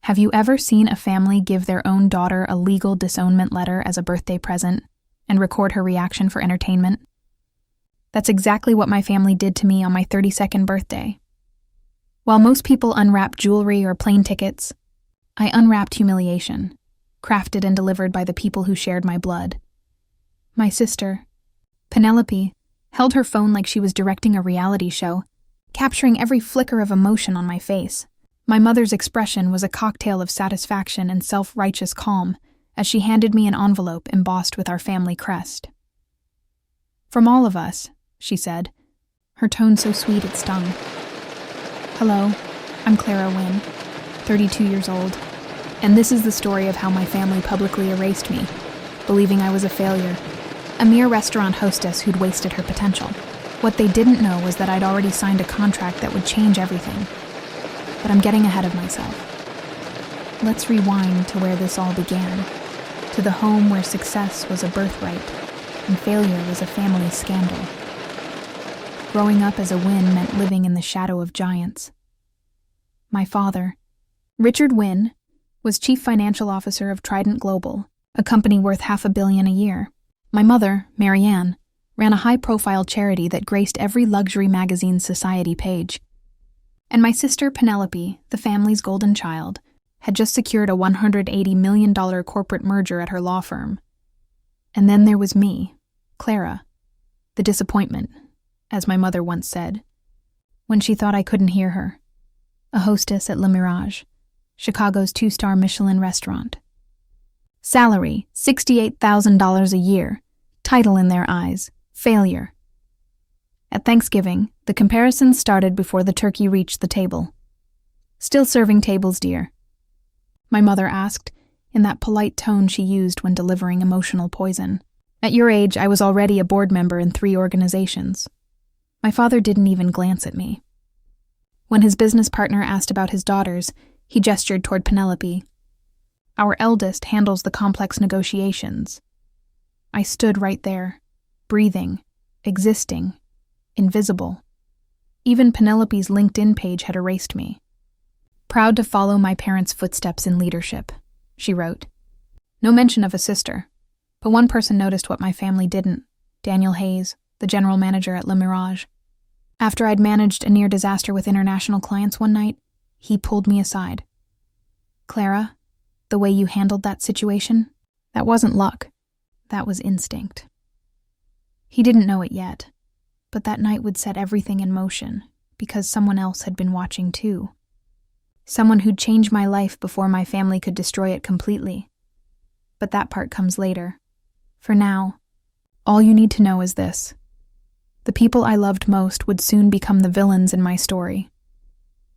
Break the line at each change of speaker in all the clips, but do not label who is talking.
Have you ever seen a family give their own daughter a legal disownment letter as a birthday present and record her reaction for entertainment? That's exactly what my family did to me on my 32nd birthday. While most people unwrap jewelry or plane tickets, I unwrapped humiliation, crafted and delivered by the people who shared my blood. My sister, Penelope, held her phone like she was directing a reality show, capturing every flicker of emotion on my face. My mother's expression was a cocktail of satisfaction and self-righteous calm as she handed me an envelope embossed with our family crest. "From all of us," she said, her tone so sweet it stung. "Hello, I'm Clara Wynn, 32 years old, and this is the story of how my family publicly erased me, believing I was a failure, a mere restaurant hostess who'd wasted her potential. What they didn't know was that I'd already signed a contract that would change everything. But I'm getting ahead of myself. Let's rewind to where this all began, to the home where success was a birthright and failure was a family scandal. Growing up as a Wynn meant living in the shadow of giants. My father, Richard Wynn, was chief financial officer of Trident Global, a company worth $500 million a year. My mother, Marianne, ran a high-profile charity that graced every luxury magazine's society page. And my sister Penelope, the family's golden child, had just secured a $180 million corporate merger at her law firm. And then there was me, Clara, the disappointment, as my mother once said, when she thought I couldn't hear her, a hostess at Le Mirage, Chicago's 2-star Michelin restaurant. Salary, $68,000 a year, title in their eyes, failure. At Thanksgiving, the comparisons started before the turkey reached the table. "Still serving tables, dear?" my mother asked, in that polite tone she used when delivering emotional poison. At your age, I was already a board member in 3 organizations. My father didn't even glance at me. When his business partner asked about his daughters, he gestured toward Penelope. "Our eldest handles the complex negotiations." I stood right there, breathing, existing, invisible. Even Penelope's LinkedIn page had erased me. "Proud to follow my parents' footsteps in leadership," she wrote. No mention of a sister, but one person noticed what my family didn't, Daniel Hayes, the general manager at Le Mirage. After I'd managed a near disaster with international clients one night, he pulled me aside. "Clara, the way you handled that situation, that wasn't luck. That was instinct." He didn't know it yet, but that night would set everything in motion because someone else had been watching too. Someone who'd change my life before my family could destroy it completely. But that part comes later. For now, all you need to know is this. The people I loved most would soon become the villains in my story.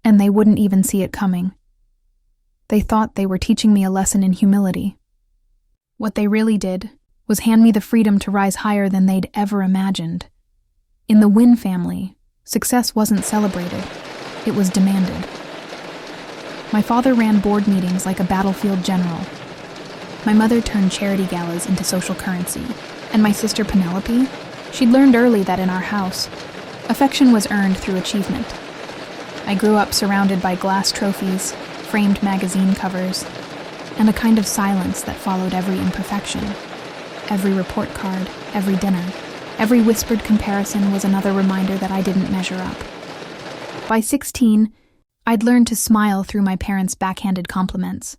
And they wouldn't even see it coming. They thought they were teaching me a lesson in humility. What they really did was hand me the freedom to rise higher than they'd ever imagined. In the Wynn family, success wasn't celebrated, it was demanded. My father ran board meetings like a battlefield general. My mother turned charity galas into social currency. And my sister Penelope, she'd learned early that in our house, affection was earned through achievement. I grew up surrounded by glass trophies, framed magazine covers, and a kind of silence that followed every imperfection. Every report card, every dinner, every whispered comparison was another reminder that I didn't measure up. By 16, I'd learned to smile through my parents' backhanded compliments.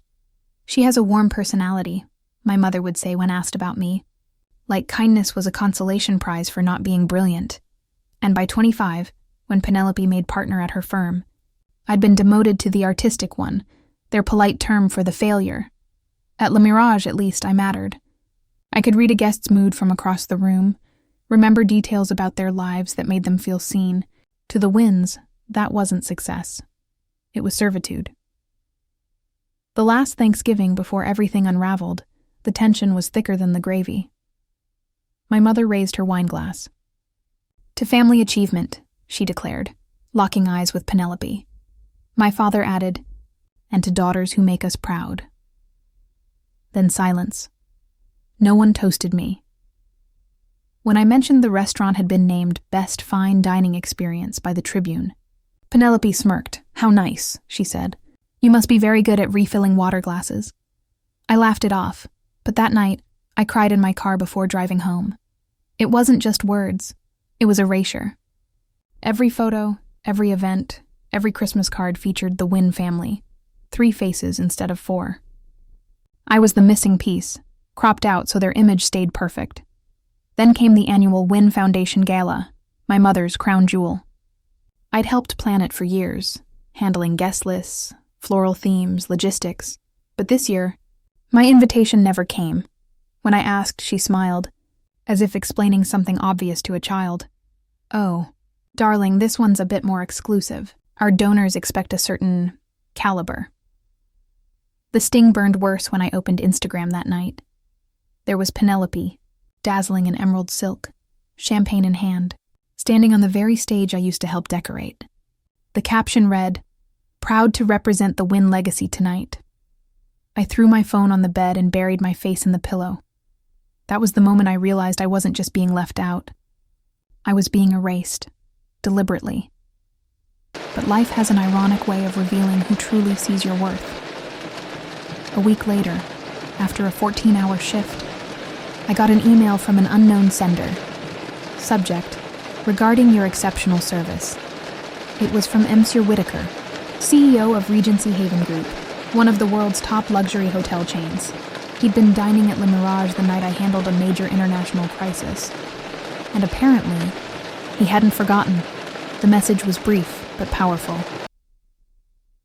"She has a warm personality," my mother would say when asked about me. Like kindness was a consolation prize for not being brilliant. And by 25, when Penelope made partner at her firm, I'd been demoted to the artistic one, their polite term for the failure. At Le Mirage, at least, I mattered. I could read a guest's mood from across the room, remember details about their lives that made them feel seen. To the Wynns, that wasn't success. It was servitude. The last Thanksgiving before everything unraveled, the tension was thicker than the gravy. My mother raised her wine glass. "To family achievement," she declared, locking eyes with Penelope. My father added, "And to daughters who make us proud." Then silence. No one toasted me. When I mentioned the restaurant had been named Best Fine Dining Experience by the Tribune, Penelope smirked. "How nice," she said. You must be very good at refilling water glasses." I laughed it off, but that night, I cried in my car before driving home. It wasn't just words, it was erasure. Every photo, every event, every Christmas card featured the Wynn family, 3 faces instead of 4. I was the missing piece, cropped out so their image stayed perfect. Then came the annual Wynn Foundation Gala, my mother's crown jewel. I'd helped plan it for years, handling guest lists, floral themes, logistics, but this year, my invitation never came. When I asked, she smiled, as if explaining something obvious to a child. "Oh, darling, this one's a bit more exclusive. Our donors expect a certain caliber." The sting burned worse when I opened Instagram that night. There was Penelope, dazzling in emerald silk, champagne in hand, standing on the very stage I used to help decorate. The caption read, "Proud to represent the Wynn legacy tonight." I threw my phone on the bed and buried my face in the pillow. That was the moment I realized I wasn't just being left out. I was being erased, deliberately. But life has an ironic way of revealing who truly sees your worth. A week later, after a 14-hour shift, I got an email from an unknown sender. Subject, "Regarding your exceptional service." It was from Monsieur Whitaker, CEO of Regency Haven Group, one of the world's top luxury hotel chains. He'd been dining at Le Mirage the night I handled a major international crisis. And apparently, he hadn't forgotten. The message was brief, but powerful.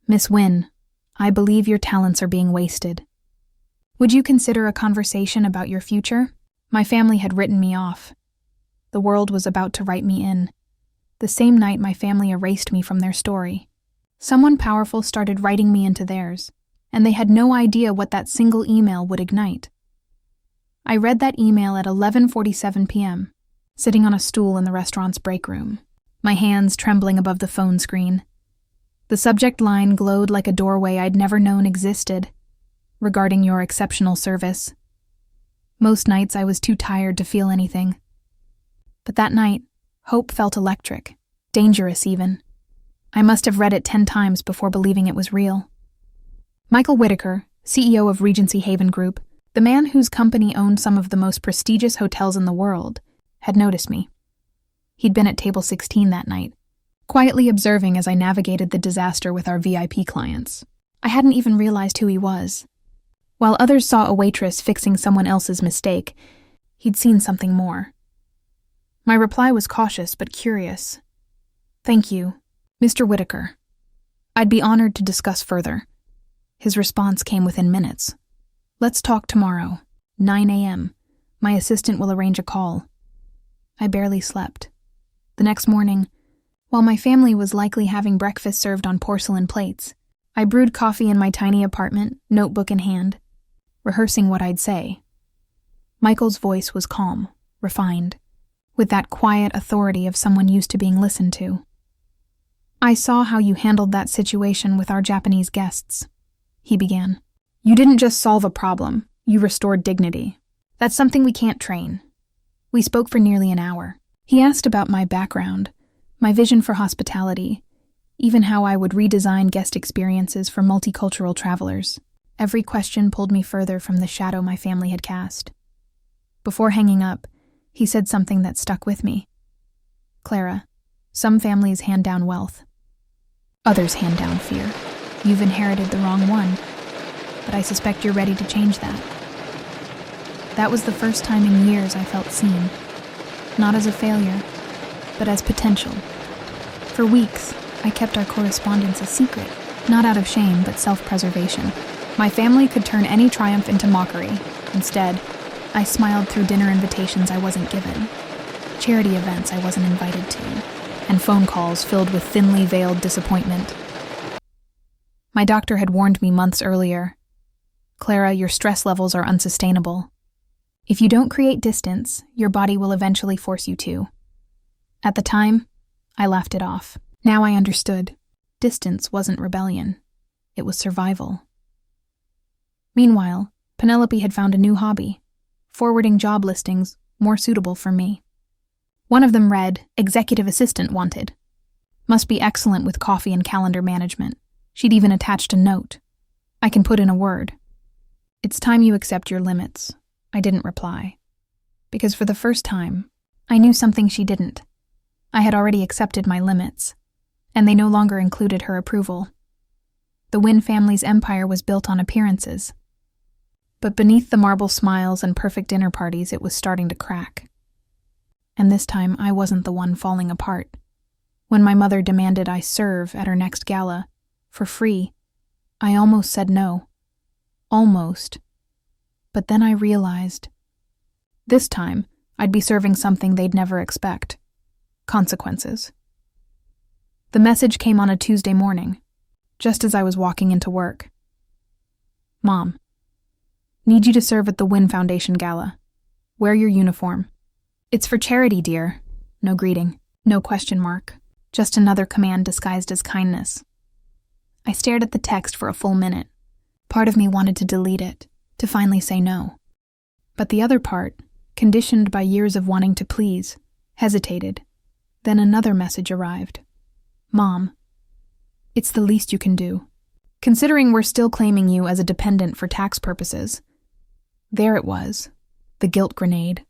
"Miss Wynn, I believe your talents are being wasted. Would you consider a conversation about your future?" My family had written me off. The world was about to write me in. The same night my family erased me from their story. Someone powerful started writing me into theirs, and they had no idea what that single email would ignite. I read that email at 11:47 p.m., sitting on a stool in the restaurant's break room, my hands trembling above the phone screen. The subject line glowed like a doorway I'd never known existed. "Regarding your exceptional service." Most nights I was too tired to feel anything. But that night, hope felt electric, dangerous even. I must have read it 10 times before believing it was real. Michael Whitaker, CEO of Regency Haven Group, the man whose company owned some of the most prestigious hotels in the world, had noticed me. He'd been at table 16 that night, quietly observing as I navigated the disaster with our VIP clients. I hadn't even realized who he was. While others saw a waitress fixing someone else's mistake, he'd seen something more. My reply was cautious but curious. "Thank you, Mr. Whitaker. I'd be honored to discuss further." His response came within minutes. "Let's talk tomorrow, 9 a.m. My assistant will arrange a call." I barely slept. The next morning, while my family was likely having breakfast served on porcelain plates, I brewed coffee in my tiny apartment, notebook in hand, rehearsing what I'd say. Michael's voice was calm, refined, with that quiet authority of someone used to being listened to. "I saw how you handled that situation with our Japanese guests," he began. "You didn't just solve a problem, you restored dignity. That's something we can't train." We spoke for nearly an hour. He asked about my background, my vision for hospitality, even how I would redesign guest experiences for multicultural travelers. Every question pulled me further from the shadow my family had cast. Before hanging up, he said something that stuck with me. "Clara, some families hand down wealth. Others hand down fear. You've inherited the wrong one, but I suspect you're ready to change that." That was the first time in years I felt seen, not as a failure, but as potential. For weeks, I kept our correspondence a secret, not out of shame, but self-preservation. My family could turn any triumph into mockery. Instead, I smiled through dinner invitations I wasn't given, charity events I wasn't invited to, and phone calls filled with thinly veiled disappointment. My doctor had warned me months earlier. "Clara, your stress levels are unsustainable. If you don't create distance, your body will eventually force you to." At the time, I laughed it off. Now I understood. Distance wasn't rebellion. It was survival. Meanwhile, Penelope had found a new hobby, forwarding job listings more suitable for me. One of them read, "Executive Assistant Wanted." Must be excellent with coffee and calendar management. She'd even attached a note. I can put in a word. It's time you accept your limits. I didn't reply. Because for the first time, I knew something she didn't. I had already accepted my limits, and they no longer included her approval. The Wynn family's empire was built on appearances. But beneath the marble smiles and perfect dinner parties, it was starting to crack. And this time, I wasn't the one falling apart. When my mother demanded I serve at her next gala, for free, I almost said no. Almost. But then I realized, this time, I'd be serving something they'd never expect. Consequences. The message came on a Tuesday morning, just as I was walking into work. Mom, need you to serve at the Wynn Foundation Gala. Wear your uniform. It's for charity, dear. No greeting, no question mark, just another command disguised as kindness. I stared at the text for a full minute. Part of me wanted to delete it, to finally say no. But the other part, conditioned by years of wanting to please, hesitated. Then another message arrived. Mom, it's the least you can do. Considering we're still claiming you as a dependent for tax purposes. There it was, the guilt grenade.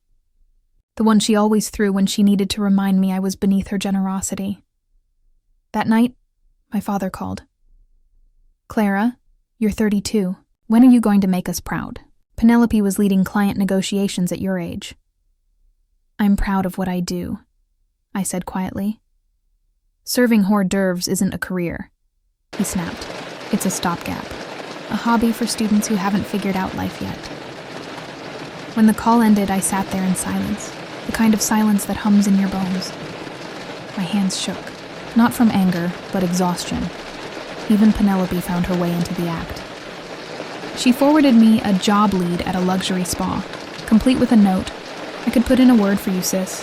The one she always threw when she needed to remind me I was beneath her generosity. That night, my father called. Clara, you're 32. When are you going to make us proud? Penelope was leading client negotiations at your age. I'm proud of what I do, I said quietly. Serving hors d'oeuvres isn't a career, he snapped. It's a stopgap, a hobby for students who haven't figured out life yet. When the call ended, I sat there in silence, the kind of silence that hums in your bones. My hands shook, not from anger, but exhaustion. Even Penelope found her way into the act. She forwarded me a job lead at a luxury spa, complete with a note. I could put in a word for you, sis.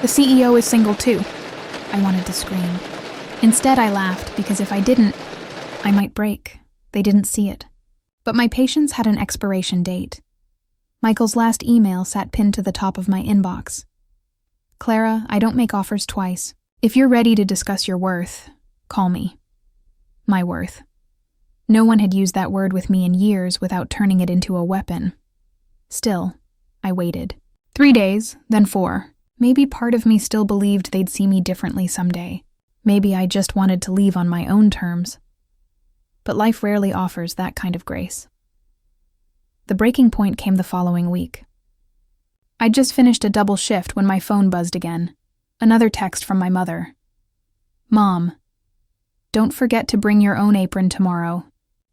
The CEO is single too. I wanted to scream. Instead, I laughed because if I didn't, I might break. They didn't see it. But my patience had an expiration date. Michael's last email sat pinned to the top of my inbox. Clara, I don't make offers twice. If you're ready to discuss your worth, call me. My worth. No one had used that word with me in years without turning it into a weapon. Still, I waited. 3 days, then 4. Maybe part of me still believed they'd see me differently someday. Maybe I just wanted to leave on my own terms. But life rarely offers that kind of grace. The breaking point came the following week. I'd just finished a double shift when my phone buzzed again. Another text from my mother. Mom, don't forget to bring your own apron tomorrow.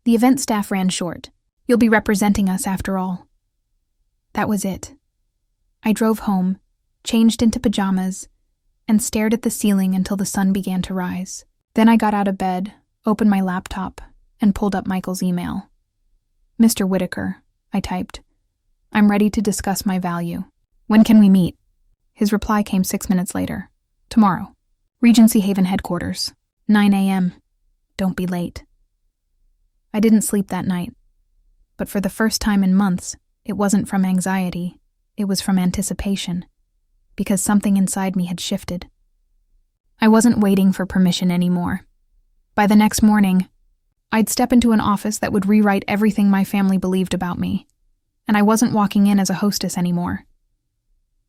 The event staff ran short. You'll be representing us after all. That was it. I drove home, changed into pajamas, and stared at the ceiling until the sun began to rise. Then I got out of bed, opened my laptop, and pulled up Michael's email. Mr. Whitaker, I typed. I'm ready to discuss my value. When can we meet? His reply came 6 minutes later. Tomorrow. Regency Haven headquarters. 9 a.m. Don't be late. I didn't sleep that night. But for the first time in months, it wasn't from anxiety. It was from anticipation. Because something inside me had shifted. I wasn't waiting for permission anymore. By the next morning, I'd step into an office that would rewrite everything my family believed about me. And I wasn't walking in as a hostess anymore.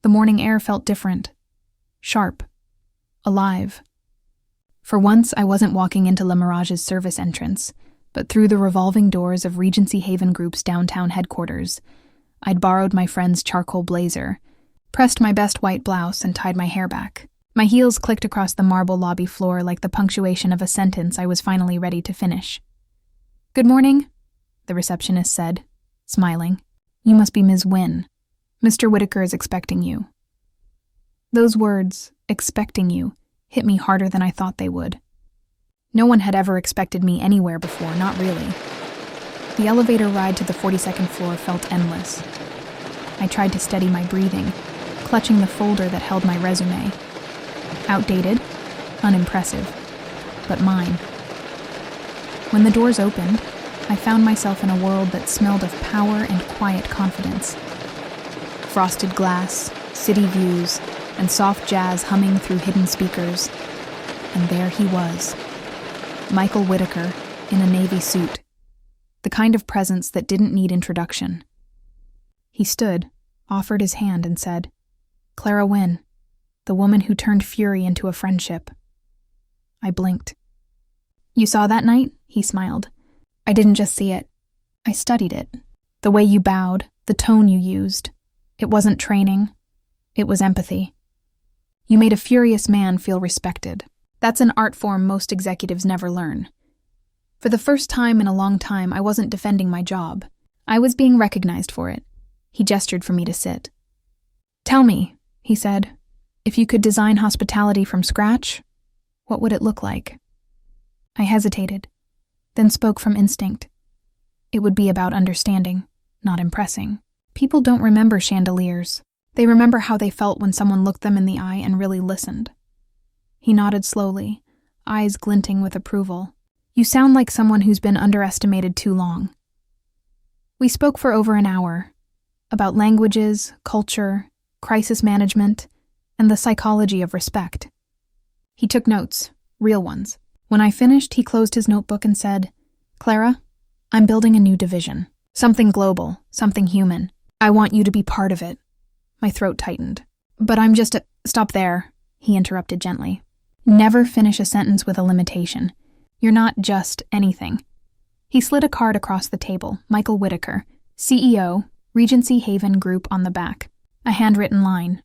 The morning air felt different. Sharp. Alive. For once, I wasn't walking into Le Mirage's service entrance, but through the revolving doors of Regency Haven Group's downtown headquarters. I'd borrowed my friend's charcoal blazer, pressed my best white blouse, and tied my hair back. My heels clicked across the marble lobby floor like the punctuation of a sentence I was finally ready to finish. Good morning, the receptionist said, smiling. You must be Ms. Wynn. Mr. Whitaker is expecting you. Those words, expecting you, hit me harder than I thought they would. No one had ever expected me anywhere before, not really. The elevator ride to the 42nd floor felt endless. I tried to steady my breathing, clutching the folder that held my resume. Outdated, unimpressive, but mine. When the doors opened, I found myself in a world that smelled of power and quiet confidence. Frosted glass, city views, and soft jazz humming through hidden speakers. And there he was. Michael Whitaker, in a navy suit, the kind of presence that didn't need introduction. He stood, offered his hand, and said, "Clara Wynne, the woman who turned fury into a friendship." I blinked. "You saw that night?" he smiled. "I didn't just see it. I studied it. The way you bowed, the tone you used. It wasn't training. It was empathy. You made a furious man feel respected. That's an art form most executives never learn." For the first time in a long time, I wasn't defending my job. I was being recognized for it. He gestured for me to sit. "Tell me," he said, "if you could design hospitality from scratch, what would it look like?" I hesitated, then spoke from instinct. It would be about understanding, not impressing. People don't remember chandeliers. They remember how they felt when someone looked them in the eye and really listened. He nodded slowly, eyes glinting with approval. "You sound like someone who's been underestimated too long." We spoke for over an hour, about languages, culture, crisis management, and the psychology of respect. He took notes, real ones. When I finished, he closed his notebook and said, "Clara, I'm building a new division. Something global, something human. I want you to be part of it." My throat tightened. "But I'm just a—" "Stop there," he interrupted gently. "Never finish a sentence with a limitation. You're not just anything." He slid a card across the table, Michael Whitaker, CEO, Regency Haven Group on the back. A handwritten line.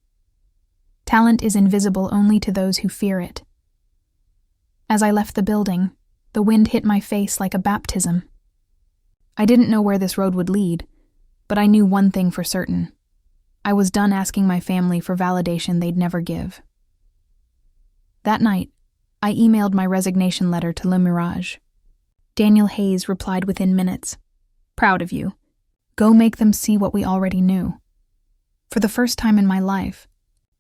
"Talent is invisible only to those who fear it." As I left the building, the wind hit my face like a baptism. I didn't know where this road would lead, but I knew one thing for certain. I was done asking my family for validation they'd never give. That night, I emailed my resignation letter to Le Mirage. Daniel Hayes replied within minutes. "Proud of you. Go make them see what we already knew." For the first time in my life,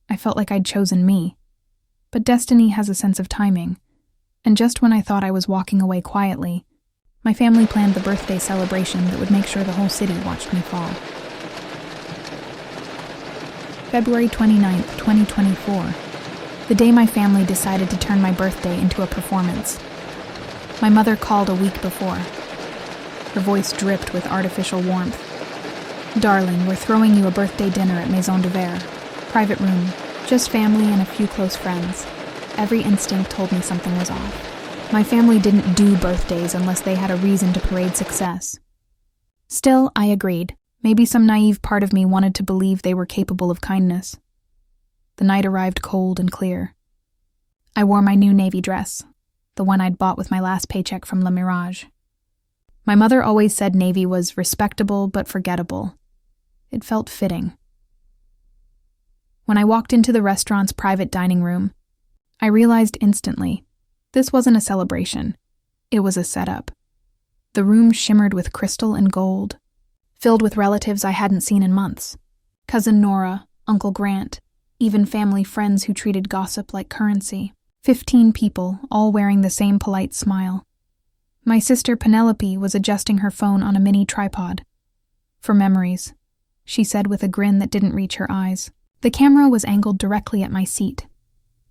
I felt like I'd chosen me. But destiny has a sense of timing, and just when I thought I was walking away quietly, my family planned the birthday celebration that would make sure the whole city watched me fall. February 29th, 2024. The day my family decided to turn my birthday into a performance. My mother called a week before. Her voice dripped with artificial warmth. "Darling, we're throwing you a birthday dinner at Maison de Verre. Private room, just family and a few close friends." Every instinct told me something was off. My family didn't do birthdays unless they had a reason to parade success. Still, I agreed. Maybe some naive part of me wanted to believe they were capable of kindness. The night arrived cold and clear. I wore my new navy dress, the one I'd bought with my last paycheck from Le Mirage. My mother always said navy was respectable but forgettable. It felt fitting. When I walked into the restaurant's private dining room, I realized instantly, this wasn't a celebration. It was a setup. The room shimmered with crystal and gold, filled with relatives I hadn't seen in months. Cousin Nora, Uncle Grant, even family friends who treated gossip like currency. 15 people, all wearing the same polite smile. My sister Penelope was adjusting her phone on a mini tripod. "For memories," she said with a grin that didn't reach her eyes. The camera was angled directly at my seat.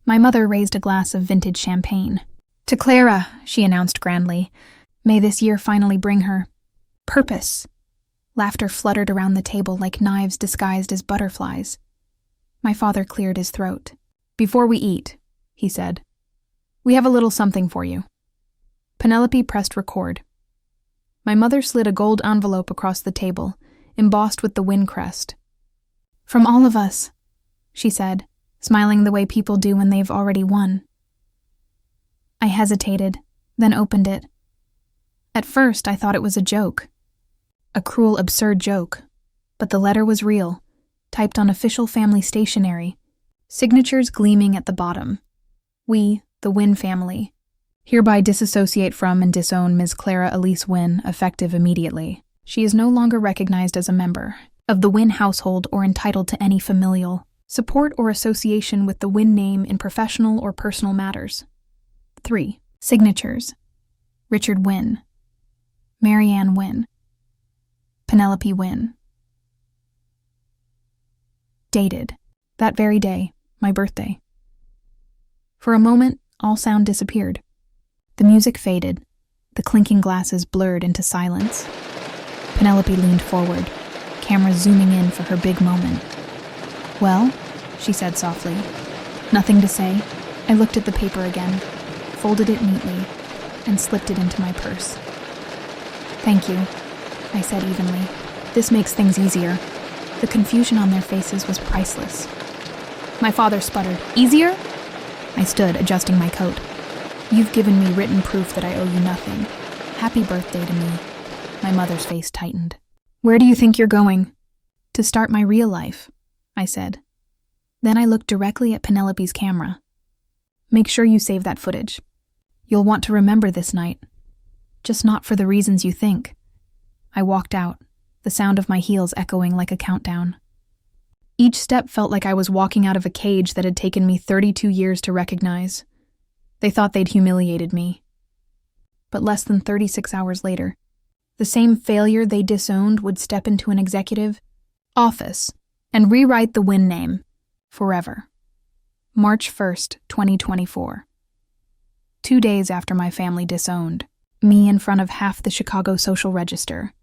My mother raised a glass of vintage champagne. "To Clara," she announced grandly. "May this year finally bring her purpose." Laughter fluttered around the table like knives disguised as butterflies. My father cleared his throat. "Before we eat," he said, "we have a little something for you." Penelope pressed record. My mother slid a gold envelope across the table, embossed with the Wynne crest. "From all of us," she said, smiling the way people do when they've already won. I hesitated, then opened it. At first, I thought it was a joke. A cruel, absurd joke. But the letter was real, typed on official family stationery, signatures gleaming at the bottom. "We, the Wynne family, hereby disassociate from and disown Ms. Clara Elise Wynne, effective immediately. She is no longer recognized as a member of the Wynne household or entitled to any familial support or association with the Wynne name in professional or personal matters." 3. Signatures. Richard Wynne. Marianne Wynne. Penelope Wynne. Dated. That very day, my birthday. For a moment, all sound disappeared. The music faded. The clinking glasses blurred into silence. Penelope leaned forward, camera zooming in for her big moment. "Well?" she said softly. "Nothing to say." I looked at the paper again, folded it neatly, and slipped it into my purse. "Thank you," I said evenly. "This makes things easier." The confusion on their faces was priceless. My father sputtered, "Easier?" I stood, adjusting my coat. "You've given me written proof that I owe you nothing. Happy birthday to me." My mother's face tightened. "Where do you think you're going?" "To start my real life," I said. Then I looked directly at Penelope's camera. "Make sure you save that footage. You'll want to remember this night. Just not for the reasons you think." I walked out, the sound of my heels echoing like a countdown. Each step felt like I was walking out of a cage that had taken me 32 years to recognize. They thought they'd humiliated me. But less than 36 hours later, the same failure they disowned would step into an executive office and rewrite the Wynn name forever. March 1st, 2024. 2 days after my family disowned, me in front of half the Chicago Social Register.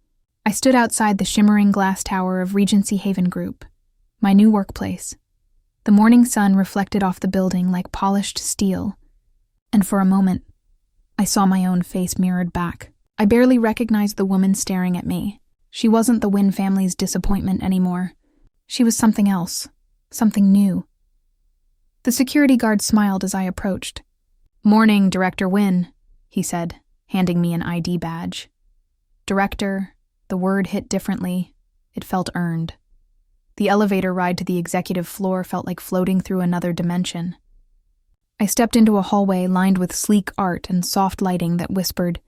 I stood outside the shimmering glass tower of Regency Haven Group, my new workplace. The morning sun reflected off the building like polished steel, and for a moment, I saw my own face mirrored back. I barely recognized the woman staring at me. She wasn't the Wynn family's disappointment anymore. She was something else, something new. The security guard smiled as I approached. "Morning, Director Wynn," he said, handing me an ID badge. Director, the word hit differently. It felt earned. The elevator ride to the executive floor felt like floating through another dimension. I stepped into a hallway lined with sleek art and soft lighting that whispered,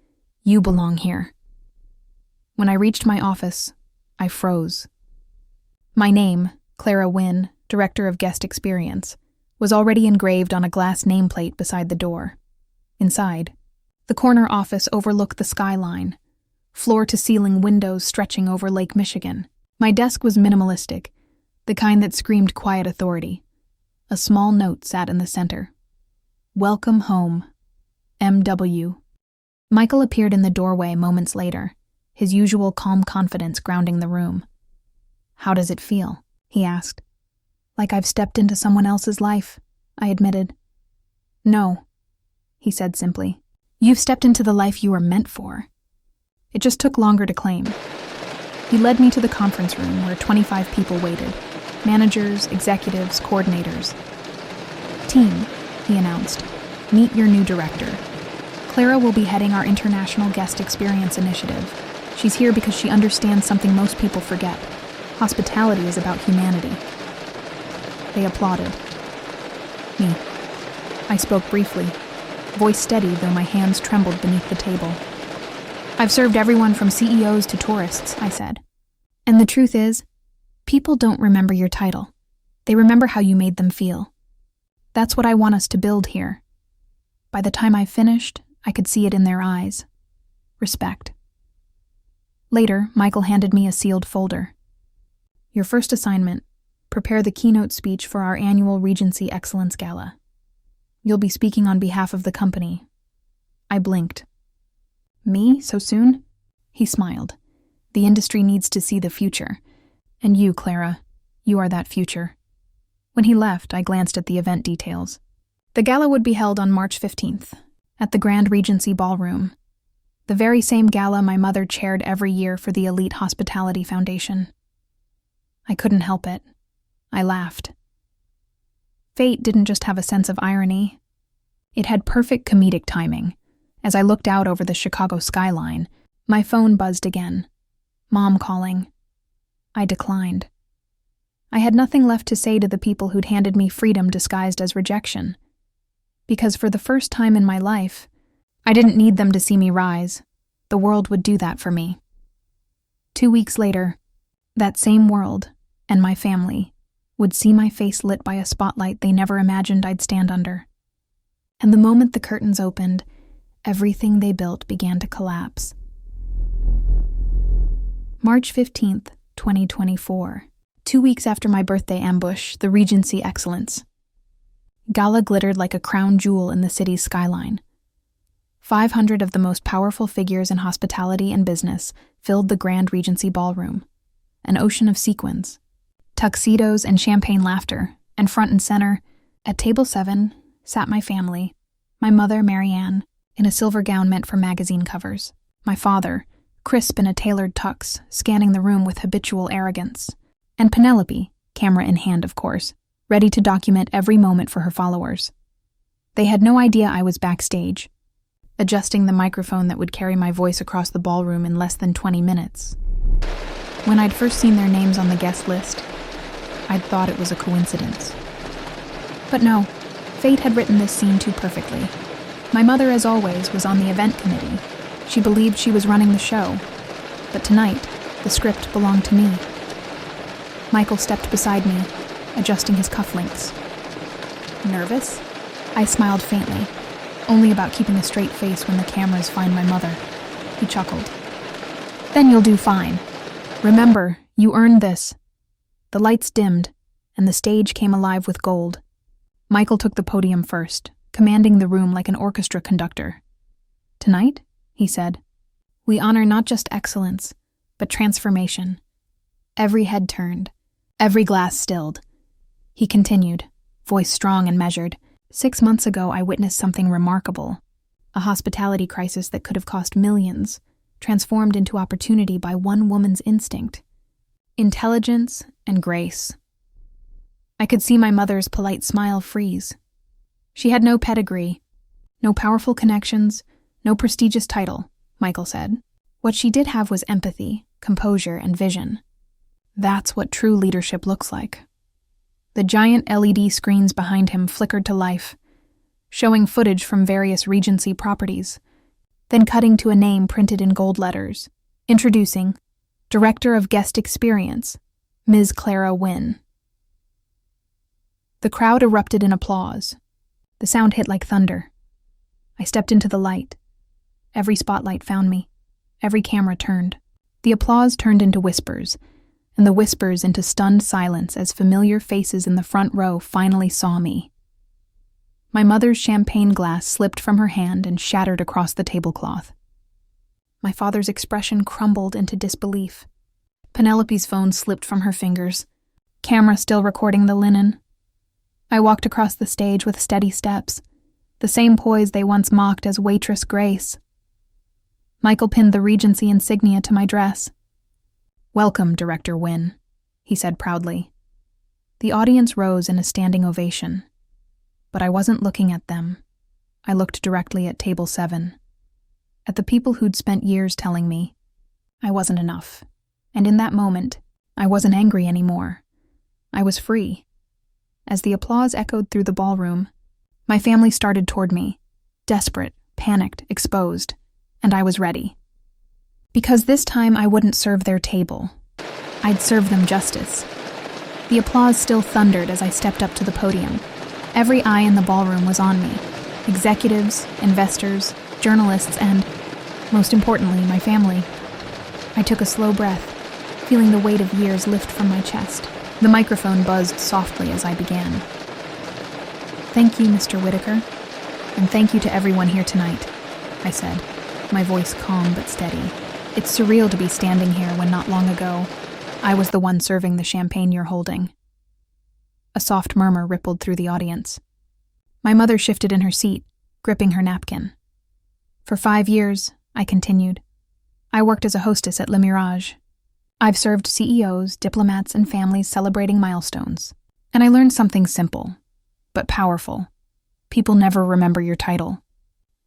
"You belong here." When I reached my office, I froze. My name, Clara Wynn, Director of Guest Experience, was already engraved on a glass nameplate beside the door. Inside, the corner office overlooked the skyline, floor-to-ceiling windows stretching over Lake Michigan. My desk was minimalistic, the kind that screamed quiet authority. A small note sat in the center. "Welcome home, M.W." Michael appeared in the doorway moments later, his usual calm confidence grounding the room. "How does it feel?" he asked. "Like I've stepped into someone else's life," I admitted. "No," he said simply. "You've stepped into the life you were meant for. It just took longer to claim." He led me to the conference room where 25 people waited. Managers, executives, coordinators. "Team," he announced, "meet your new director. Clara will be heading our International Guest Experience Initiative. She's here because she understands something most people forget. Hospitality is about humanity." They applauded. Me. I spoke briefly, voice steady though my hands trembled beneath the table. "I've served everyone from CEOs to tourists," I said. "And the truth is, people don't remember your title. They remember how you made them feel. That's what I want us to build here." By the time I finished, I could see it in their eyes. Respect. Later, Michael handed me a sealed folder. "Your first assignment, prepare the keynote speech for our annual Regency Excellence Gala. You'll be speaking on behalf of the company." I blinked. "Me, so soon?" He smiled. "The industry needs to see the future. And you, Clara, you are that future." When he left, I glanced at the event details. The gala would be held on March 15th, at the Grand Regency Ballroom, the very same gala my mother chaired every year for the Elite Hospitality Foundation. I couldn't help it. I laughed. Fate didn't just have a sense of irony. It had perfect comedic timing. As I looked out over the Chicago skyline, my phone buzzed again. Mom calling. I declined. I had nothing left to say to the people who'd handed me freedom disguised as rejection. Because for the first time in my life, I didn't need them to see me rise. The world would do that for me. 2 weeks later, that same world, and my family, would see my face lit by a spotlight they never imagined I'd stand under. And the moment the curtains opened, everything they built began to collapse. March 15th, 2024. 2 weeks after my birthday ambush, the Regency Excellence. Gala glittered like a crown jewel in the city's skyline. 500 of the most powerful figures in hospitality and business filled the Grand Regency ballroom, an ocean of sequins, tuxedos and champagne laughter, and front and center, at table 7, sat my family, my mother, Marianne, in a silver gown meant for magazine covers, my father, crisp in a tailored tux, scanning the room with habitual arrogance, and Penelope, camera in hand of course, ready to document every moment for her followers. They had no idea I was backstage, adjusting the microphone that would carry my voice across the ballroom in less than 20 minutes. When I'd first seen their names on the guest list, I'd thought it was a coincidence. But no, fate had written this scene too perfectly. My mother, as always, was on the event committee. She believed she was running the show. But tonight, the script belonged to me. Michael stepped beside me, adjusting his cufflinks. Nervous? I smiled faintly, only about keeping a straight face when the cameras find my mother. He chuckled. Then you'll do fine. Remember, you earned this. The lights dimmed, and the stage came alive with gold. Michael took the podium first, commanding the room like an orchestra conductor. Tonight, he said, we honor not just excellence, but transformation. Every head turned, every glass stilled. He continued, voice strong and measured. 6 months ago, I witnessed something remarkable. A hospitality crisis that could have cost millions, transformed into opportunity by one woman's instinct. Intelligence and grace. I could see my mother's polite smile freeze. She had no pedigree, no powerful connections, no prestigious title, Michael said. What she did have was empathy, composure, and vision. That's what true leadership looks like. The giant LED screens behind him flickered to life, showing footage from various Regency properties, then cutting to a name printed in gold letters, introducing Director of Guest Experience, Ms. Clara Wynne. The crowd erupted in applause. The sound hit like thunder. I stepped into the light. Every spotlight found me. Every camera turned. The applause turned into whispers, and the whispers into stunned silence as familiar faces in the front row finally saw me. My mother's champagne glass slipped from her hand and shattered across the tablecloth. My father's expression crumbled into disbelief. Penelope's phone slipped from her fingers, camera still recording the linen. I walked across the stage with steady steps, the same poise they once mocked as waitress Grace. Michael pinned the Regency insignia to my dress. Welcome, Director Wynne, he said proudly. The audience rose in a standing ovation. But I wasn't looking at them. I looked directly at table 7, at the people who'd spent years telling me I wasn't enough. And in that moment, I wasn't angry anymore. I was free. As the applause echoed through the ballroom, my family started toward me, desperate, panicked, exposed, and I was ready. Because this time I wouldn't serve their table. I'd serve them justice. The applause still thundered as I stepped up to the podium. Every eye in the ballroom was on me. Executives, investors, journalists, and, most importantly, my family. I took a slow breath, feeling the weight of years lift from my chest. The microphone buzzed softly as I began. Thank you, Mr. Whitaker, and thank you to everyone here tonight, I said, my voice calm but steady. It's surreal to be standing here when not long ago, I was the one serving the champagne you're holding. A soft murmur rippled through the audience. My mother shifted in her seat, gripping her napkin. For 5 years, I continued, I worked as a hostess at Le Mirage. I've served CEOs, diplomats, and families celebrating milestones. And I learned something simple, but powerful. People never remember your title.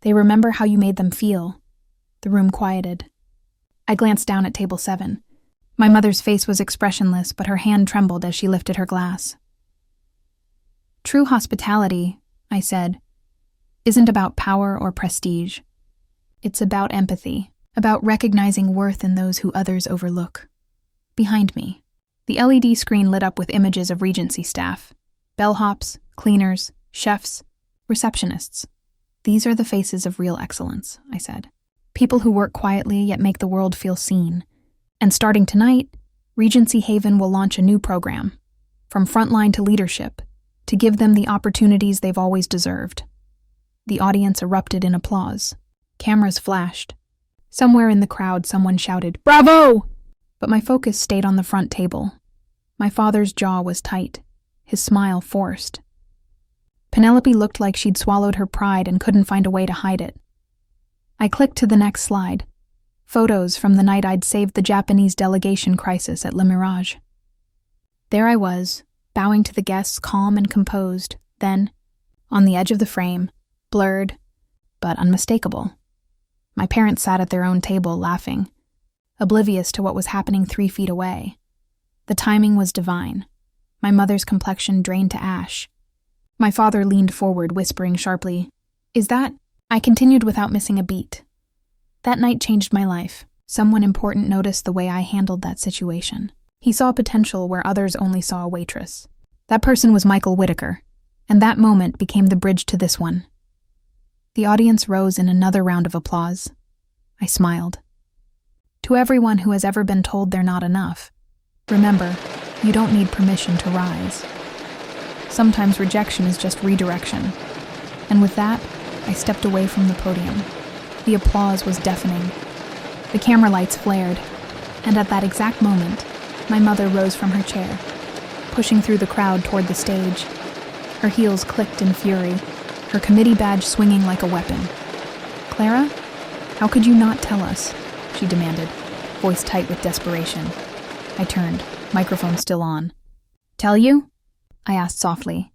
They remember how you made them feel. The room quieted. I glanced down at table 7. My mother's face was expressionless, but her hand trembled as she lifted her glass. True hospitality, I said, isn't about power or prestige. It's about empathy, about recognizing worth in those who others overlook. Behind me, the LED screen lit up with images of Regency staff, bellhops, cleaners, chefs, receptionists. These are the faces of real excellence, I said. People who work quietly yet make the world feel seen. And starting tonight, Regency Haven will launch a new program, from frontline to leadership, to give them the opportunities they've always deserved. The audience erupted in applause. Cameras flashed. Somewhere in the crowd, someone shouted, "Bravo!" But my focus stayed on the front table. My father's jaw was tight, his smile forced. Penelope looked like she'd swallowed her pride and couldn't find a way to hide it. I clicked to the next slide. Photos from the night I'd saved the Japanese delegation crisis at Le Mirage. There I was, bowing to the guests, calm and composed. Then, on the edge of the frame, blurred, but unmistakable, my parents sat at their own table laughing, oblivious to what was happening 3 feet away. The timing was divine. My mother's complexion drained to ash. My father leaned forward, whispering sharply, "Is that?" I continued without missing a beat. That night changed my life. Someone important noticed the way I handled that situation. He saw potential where others only saw a waitress. That person was Michael Whitaker, and that moment became the bridge to this one. The audience rose in another round of applause. I smiled. To everyone who has ever been told they're not enough, remember, you don't need permission to rise. Sometimes rejection is just redirection. And with that, I stepped away from the podium. The applause was deafening. The camera lights flared, and at that exact moment, my mother rose from her chair, pushing through the crowd toward the stage. Her heels clicked in fury, her committee badge swinging like a weapon. "Clara, how could you not tell us?" she demanded, voice tight with desperation. I turned, microphone still on. "Tell you?" I asked softly.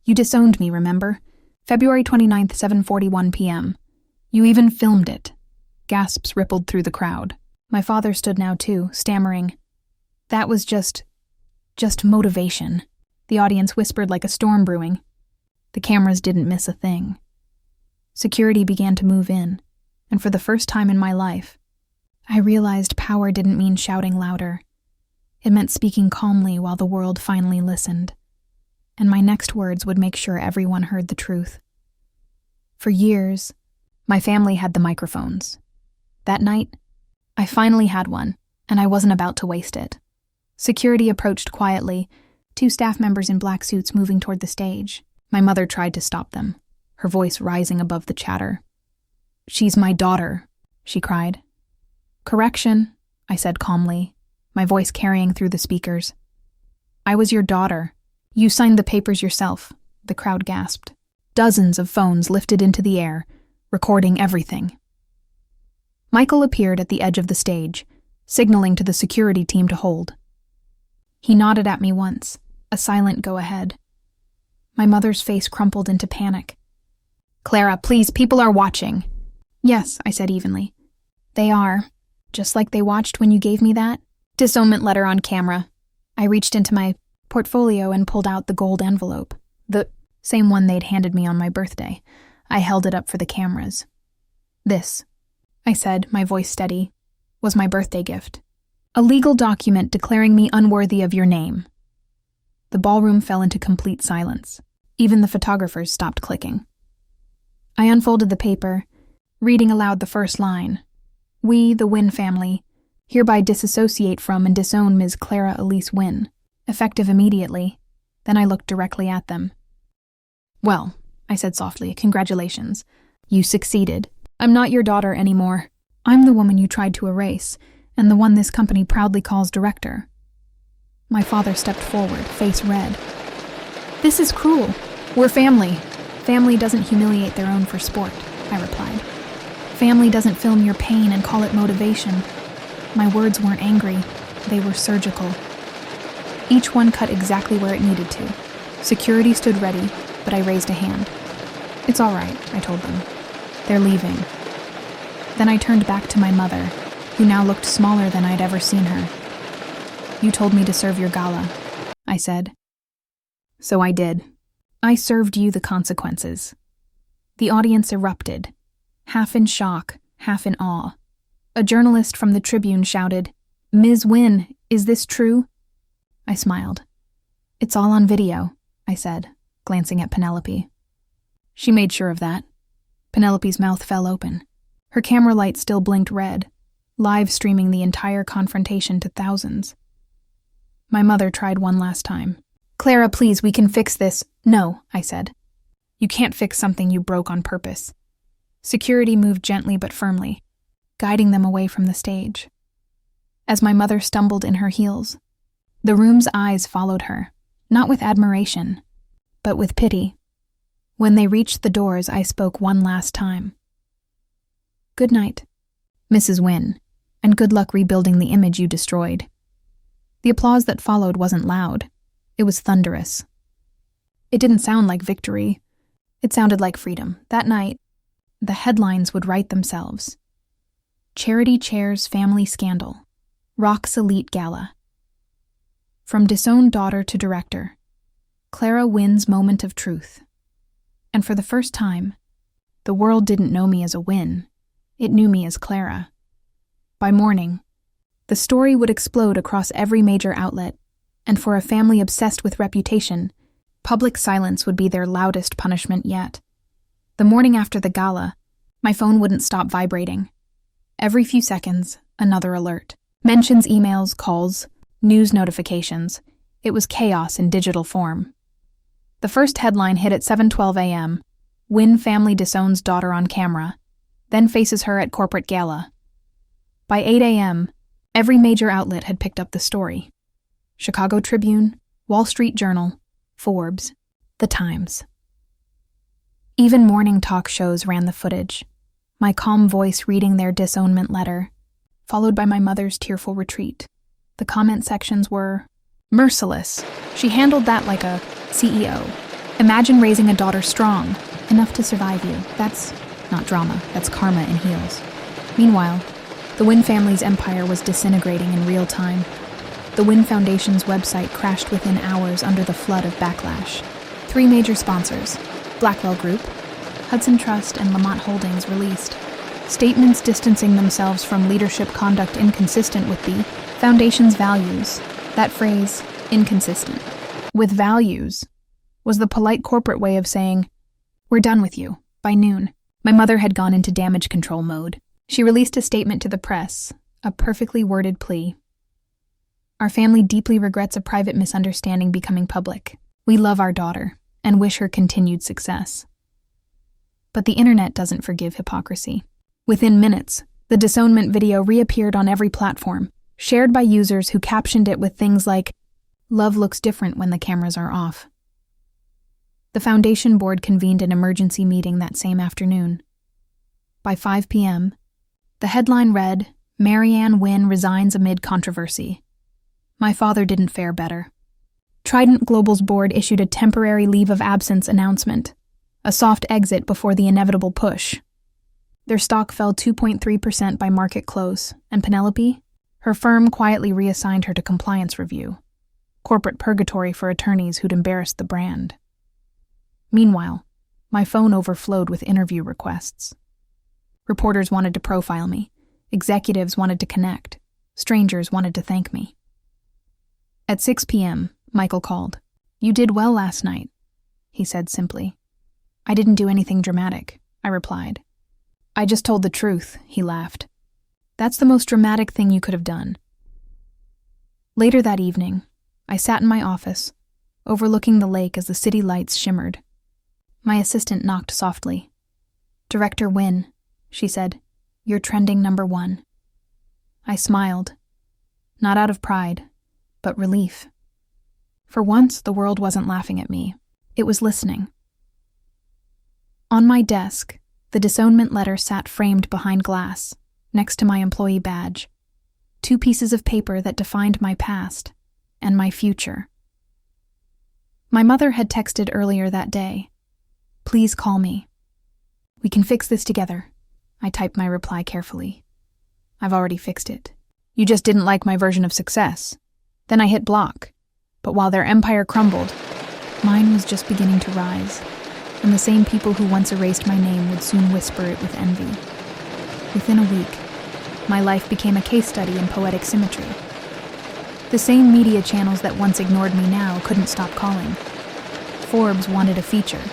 "You disowned me, remember? February 29th, 7:41 p.m. You even filmed it." Gasps rippled through the crowd. My father stood now too, stammering. "That was just motivation." The audience whispered like a storm brewing. The cameras didn't miss a thing. Security began to move in, and for the first time in my life, I realized power didn't mean shouting louder. It meant speaking calmly while the world finally listened. And my next words would make sure everyone heard the truth. For years, my family had the microphones. That night, I finally had one, and I wasn't about to waste it. Security approached quietly, 2 staff members in black suits moving toward the stage. My mother tried to stop them, her voice rising above the chatter. "She's my daughter," she cried. "Correction," I said calmly, my voice carrying through the speakers. "I was your daughter. You signed the papers yourself," the crowd gasped. Dozens of phones lifted into the air, recording everything. Michael appeared at the edge of the stage, signaling to the security team to hold. He nodded at me once, a silent go-ahead. My mother's face crumpled into panic. "Clara, please, people are watching." "Yes," I said evenly. "They are, just like they watched when you gave me that disownment letter on camera." I reached into my portfolio and pulled out the gold envelope, the same one they'd handed me on my birthday. I held it up for the cameras. "This," I said, my voice steady, "was my birthday gift. A legal document declaring me unworthy of your name." The ballroom fell into complete silence. Even the photographers stopped clicking. I unfolded the paper, reading aloud the first line. "We, the Wynn family, hereby disassociate from and disown Ms. Clara Elise Wynn, effective immediately." Then I looked directly at them. "Well," I said softly, "congratulations. You succeeded. I'm not your daughter anymore. I'm the woman you tried to erase, and the one this company proudly calls director." My father stepped forward, face red. "This is cruel. We're family. Family doesn't humiliate their own for sport," I replied. "Family doesn't film your pain and call it motivation." My words weren't angry. They were surgical. Each one cut exactly where it needed to. Security stood ready, but I raised a hand. "It's all right," I told them. "They're leaving." Then I turned back to my mother, who now looked smaller than I'd ever seen her. "You told me to serve your gala," I said. "So I did. I served you the consequences." The audience erupted, half in shock, half in awe. A journalist from the Tribune shouted, "Ms. Wynn, is this true?" I smiled. "It's all on video," I said, glancing at Penelope. She made sure of that. Penelope's mouth fell open. Her camera light still blinked red, live streaming the entire confrontation to thousands. My mother tried one last time. "Clara, please, we can fix this." "No," I said. "You can't fix something you broke on purpose." Security moved gently but firmly, guiding them away from the stage. As my mother stumbled in her heels, the room's eyes followed her, not with admiration, but with pity. When they reached the doors, I spoke one last time. "Good night, Mrs. Wynne, and good luck rebuilding the image you destroyed." The applause that followed wasn't loud. It was thunderous. It didn't sound like victory. It sounded like freedom. That night, the headlines would write themselves. Charity Chair's Family Scandal. Rock's Elite Gala. From disowned daughter to director. Clara Wynne's moment of truth. And for the first time, the world didn't know me as a Wynne. It knew me as Clara. By morning, the story would explode across every major outlet, and for a family obsessed with reputation, public silence would be their loudest punishment yet. The morning after the gala, my phone wouldn't stop vibrating. Every few seconds, another alert. Mentions, emails, calls, news notifications. It was chaos in digital form. The first headline hit at 7:12 a.m. Wynne family disowns daughter on camera, then faces her at corporate gala. By 8 a.m., every major outlet had picked up the story. Chicago Tribune, Wall Street Journal, Forbes, The Times. Even morning talk shows ran the footage, my calm voice reading their disownment letter, followed by my mother's tearful retreat. The comment sections were, "Merciless. She handled that like a CEO. Imagine raising a daughter strong, enough to survive you. That's not drama, that's karma in heels." Meanwhile, the Wynne family's empire was disintegrating in real time. The Wynne Foundation's website crashed within hours under the flood of backlash. 3 major sponsors, Blackwell Group, Hudson Trust, and Lamont Holdings, released statements distancing themselves from leadership conduct inconsistent with the Foundation's values. That phrase, inconsistent with values, was the polite corporate way of saying, "We're done with you," by noon. My mother had gone into damage control mode. She released a statement to the press, a perfectly worded plea. "Our family deeply regrets a private misunderstanding becoming public. We love our daughter and wish her continued success." But the internet doesn't forgive hypocrisy. Within minutes, the disownment video reappeared on every platform, shared by users who captioned it with things like, "Love looks different when the cameras are off." The foundation board convened an emergency meeting that same afternoon. By 5 p.m., the headline read, "Marianne Wynne resigns amid controversy." My father didn't fare better. Trident Global's board issued a temporary leave of absence announcement, a soft exit before the inevitable push. Their stock fell 2.3% by market close, and Penelope, her firm quietly reassigned her to compliance review, corporate purgatory for attorneys who'd embarrassed the brand. Meanwhile, my phone overflowed with interview requests. Reporters wanted to profile me, executives wanted to connect, strangers wanted to thank me. At 6 p.m., Michael called. "You did well last night," he said simply. "I didn't do anything dramatic," I replied. "I just told the truth," he laughed. "That's the most dramatic thing you could have done." Later that evening, I sat in my office, overlooking the lake as the city lights shimmered. My assistant knocked softly. "Director Wynne," she said, "you're trending #1. I smiled, not out of pride, but relief. For once, the world wasn't laughing at me. It was listening. On my desk, the disownment letter sat framed behind glass, next to my employee badge. 2 pieces of paper that defined my past and my future. My mother had texted earlier that day, "Please call me." "We can fix this together," I typed my reply carefully. "I've already fixed it. You just didn't like my version of success." Then I hit block. But while their empire crumbled, mine was just beginning to rise, and the same people who once erased my name would soon whisper it with envy. Within a week, my life became a case study in poetic symmetry. The same media channels that once ignored me now couldn't stop calling. Forbes wanted a feature.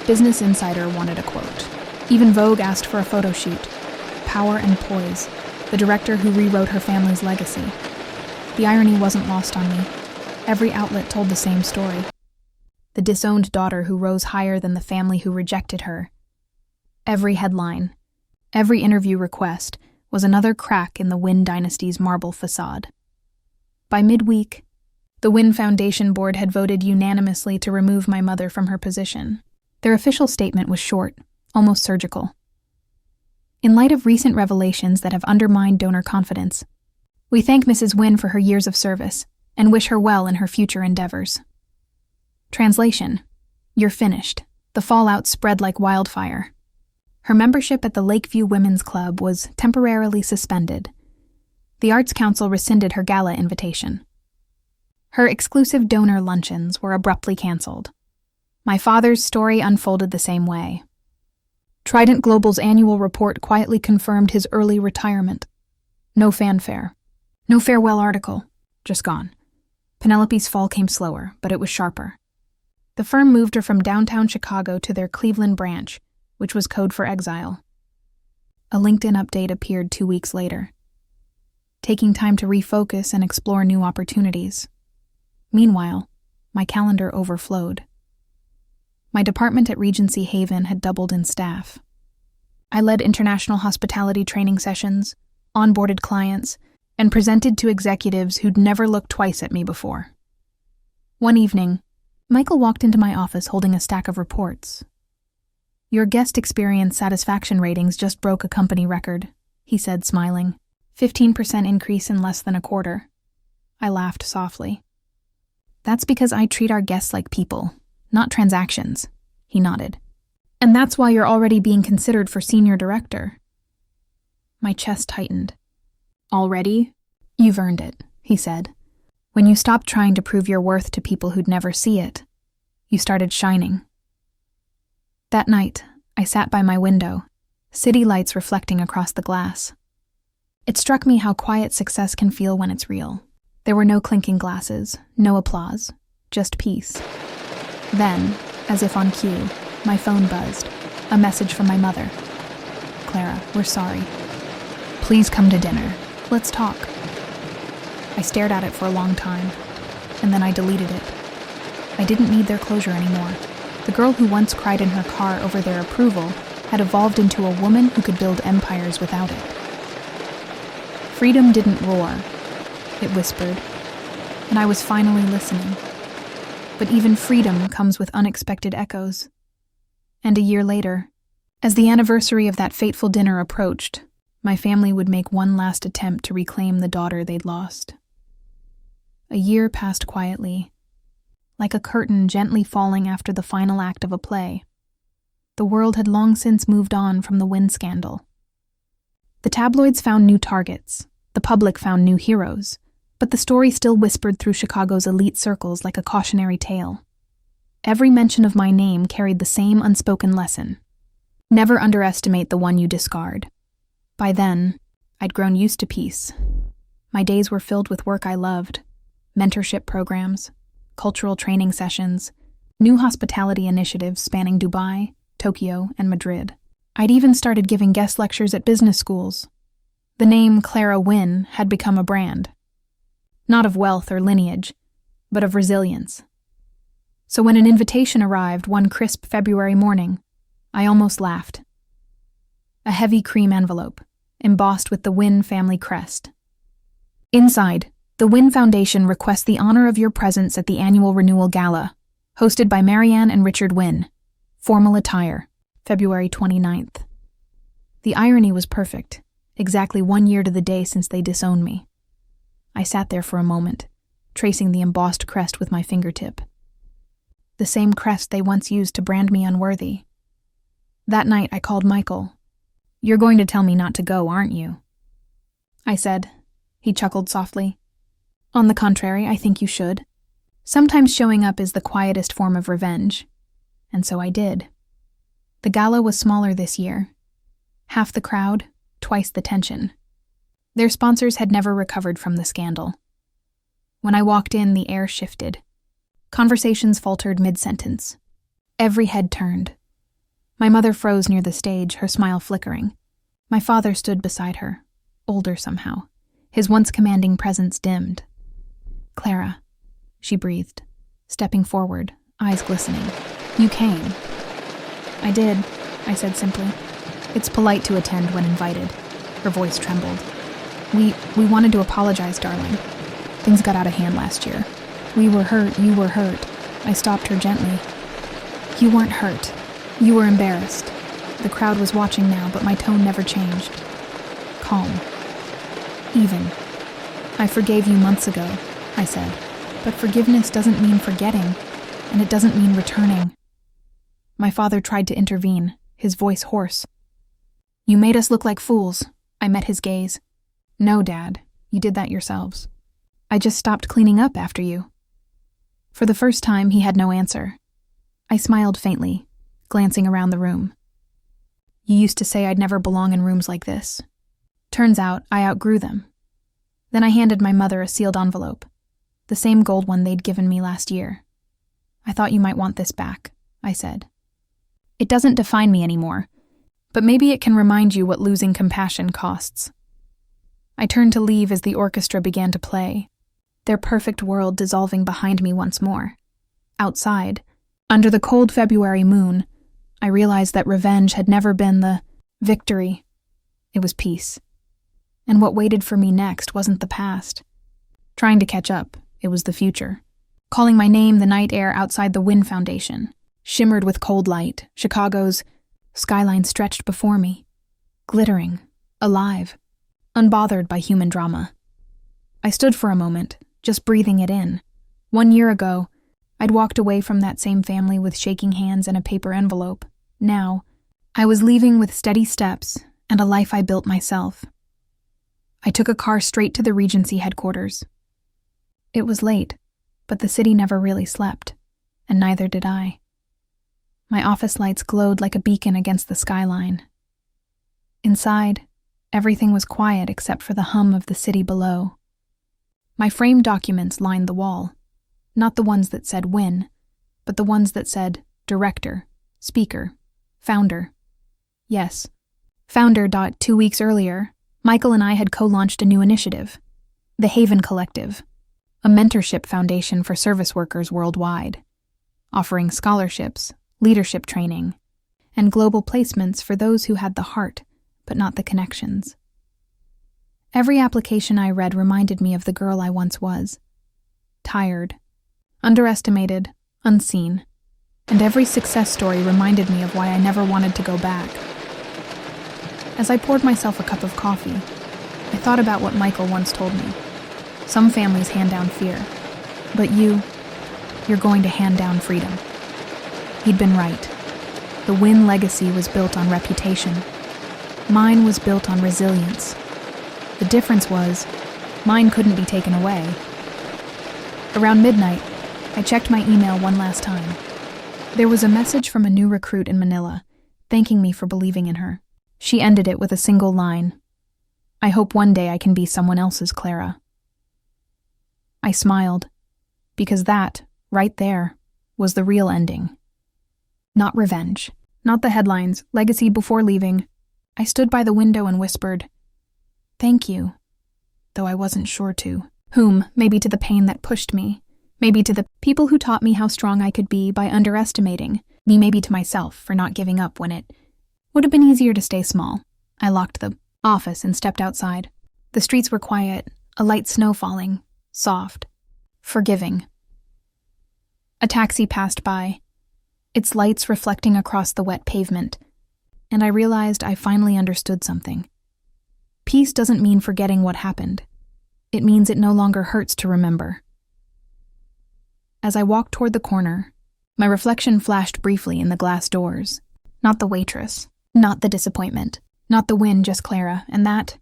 Business Insider wanted a quote. Even Vogue asked for a photo shoot. Power and poise, the director who rewrote her family's legacy. The irony wasn't lost on me. Every outlet told the same story. The disowned daughter who rose higher than the family who rejected her. Every headline, every interview request was another crack in the Wynn dynasty's marble facade. By midweek, the Wynn Foundation Board had voted unanimously to remove my mother from her position. Their official statement was short, almost surgical. In light of recent revelations that have undermined donor confidence, we thank Mrs. Wynn for her years of service and wish her well in her future endeavors. Translation: You're finished. The fallout spread like wildfire. Her membership at the Lakeview Women's Club was temporarily suspended. The Arts Council rescinded her gala invitation. Her exclusive donor luncheons were abruptly canceled. My father's story unfolded the same way. Trident Global's annual report quietly confirmed his early retirement. No fanfare. No farewell article. Just gone. Penelope's fall came slower, but it was sharper. The firm moved her from downtown Chicago to their Cleveland branch, which was code for exile. A LinkedIn update appeared 2 weeks later. Taking time to refocus and explore new opportunities. Meanwhile, my calendar overflowed. My department at Regency Haven had doubled in staff. I led international hospitality training sessions, onboarded clients, and presented to executives who'd never looked twice at me before. One evening, Michael walked into my office holding a stack of reports. "Your guest experience satisfaction ratings just broke a company record," he said, smiling. 15% increase in less than a quarter. I laughed softly. "That's because I treat our guests like people, not transactions," he nodded. "And that's why you're already being considered for senior director." My chest tightened. "Already? You've earned it," he said. "When you stopped trying to prove your worth to people who'd never see it, you started shining." That night, I sat by my window, city lights reflecting across the glass. It struck me how quiet success can feel when it's real. There were no clinking glasses, no applause, just peace. Then, as if on cue, my phone buzzed. A message from my mother. "Clara, we're sorry. Please come to dinner. Let's talk." I stared at it for a long time, and then I deleted it. I didn't need their closure anymore. The girl who once cried in her car over their approval had evolved into a woman who could build empires without it. Freedom didn't roar. It whispered, and I was finally listening. But even freedom comes with unexpected echoes. And a year later, as the anniversary of that fateful dinner approached, my family would make one last attempt to reclaim the daughter they'd lost. A year passed quietly, like a curtain gently falling after the final act of a play. The world had long since moved on from the Wynn scandal. The tabloids found new targets, the public found new heroes, but the story still whispered through Chicago's elite circles like a cautionary tale. Every mention of my name carried the same unspoken lesson. Never underestimate the one you discard. By then, I'd grown used to peace. My days were filled with work I loved, mentorship programs, cultural training sessions, new hospitality initiatives spanning Dubai, Tokyo, and Madrid. I'd even started giving guest lectures at business schools. The name Clara Wynn had become a brand. Not of wealth or lineage, but of resilience. So when an invitation arrived one crisp February morning, I almost laughed. A heavy cream envelope, embossed with the Wynn family crest. Inside, the Wynn Foundation requests the honor of your presence at the annual renewal gala, hosted by Marianne and Richard Wynn. Formal attire, February 29th. The irony was perfect, exactly 1 year to the day since they disowned me. I sat there for a moment, tracing the embossed crest with my fingertip. The same crest they once used to brand me unworthy. That night I called Michael. "You're going to tell me not to go, aren't you?" I said. He chuckled softly. "On the contrary, I think you should. Sometimes showing up is the quietest form of revenge." And so I did. The gala was smaller this year. Half the crowd, twice the tension. Their sponsors had never recovered from the scandal. When I walked in, the air shifted. Conversations faltered mid-sentence. Every head turned. My mother froze near the stage, her smile flickering. My father stood beside her, older somehow, his once commanding presence dimmed. "Clara," she breathed, stepping forward, eyes glistening. "You came." "I did," I said simply. It's polite to attend when invited. Her voice trembled. We wanted to apologize, darling. Things got out of hand last year. We were hurt, you were hurt. I stopped her gently. You weren't hurt. You were embarrassed. The crowd was watching now, but my tone never changed. Calm. Even. I forgave you months ago, I said. But forgiveness doesn't mean forgetting, and it doesn't mean returning. My father tried to intervene, his voice hoarse. You made us look like fools. I met his gaze. No, Dad, you did that yourselves. I just stopped cleaning up after you. For the first time, he had no answer. I smiled faintly, glancing around the room. You used to say I'd never belong in rooms like this. Turns out, I outgrew them. Then I handed my mother a sealed envelope, the same gold one they'd given me last year. I thought you might want this back, I said. It doesn't define me anymore, but maybe it can remind you what losing compassion costs. I turned to leave as the orchestra began to play, their perfect world dissolving behind me once more. Outside, under the cold February moon, I realized that revenge had never been the victory. It was peace. And what waited for me next wasn't the past. Trying to catch up, it was the future. Calling my name, the night air outside the Wind Foundation shimmered with cold light. Chicago's skyline stretched before me, glittering, alive, unbothered by human drama. I stood for a moment, just breathing it in. 1 year ago, I'd walked away from that same family with shaking hands and a paper envelope. Now, I was leaving with steady steps and a life I built myself. I took a car straight to the Regency headquarters. It was late, but the city never really slept, and neither did I. My office lights glowed like a beacon against the skyline. Inside, everything was quiet except for the hum of the city below. My framed documents lined the wall, not the ones that said win, but the ones that said director, speaker, founder. Yes, founder. 2 weeks earlier, Michael and I had co-launched a new initiative, the Haven Collective, a mentorship foundation for service workers worldwide, offering scholarships, leadership training, and global placements for those who had the heart, but not the connections. Every application I read reminded me of the girl I once was. Tired, underestimated, unseen, and every success story reminded me of why I never wanted to go back. As I poured myself a cup of coffee, I thought about what Michael once told me. Some families hand down fear, but you're going to hand down freedom. He'd been right. The Win legacy was built on reputation. Mine was built on resilience. The difference was, mine couldn't be taken away. Around midnight, I checked my email one last time. There was a message from a new recruit in Manila, thanking me for believing in her. She ended it with a single line. I hope one day I can be someone else's Clara. I smiled, because that, right there, was the real ending. Not revenge, not the headlines, legacy before leaving. I stood by the window and whispered, thank you, though I wasn't sure to. Whom, maybe to the pain that pushed me, maybe to the people who taught me how strong I could be by underestimating me, maybe to myself for not giving up when it would have been easier to stay small. I locked the office and stepped outside. The streets were quiet, a light snow falling, soft, forgiving. A taxi passed by, its lights reflecting across the wet pavement, and I realized I finally understood something. Peace doesn't mean forgetting what happened. It means it no longer hurts to remember. As I walked toward the corner, my reflection flashed briefly in the glass doors. Not the waitress, not the disappointment, not the win, just Clara, and that,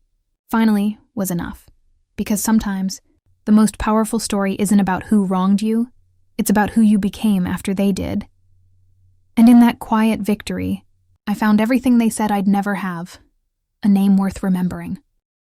finally, was enough. Because sometimes, the most powerful story isn't about who wronged you, it's about who you became after they did. And in that quiet victory, I found everything they said I'd never have, a name worth remembering.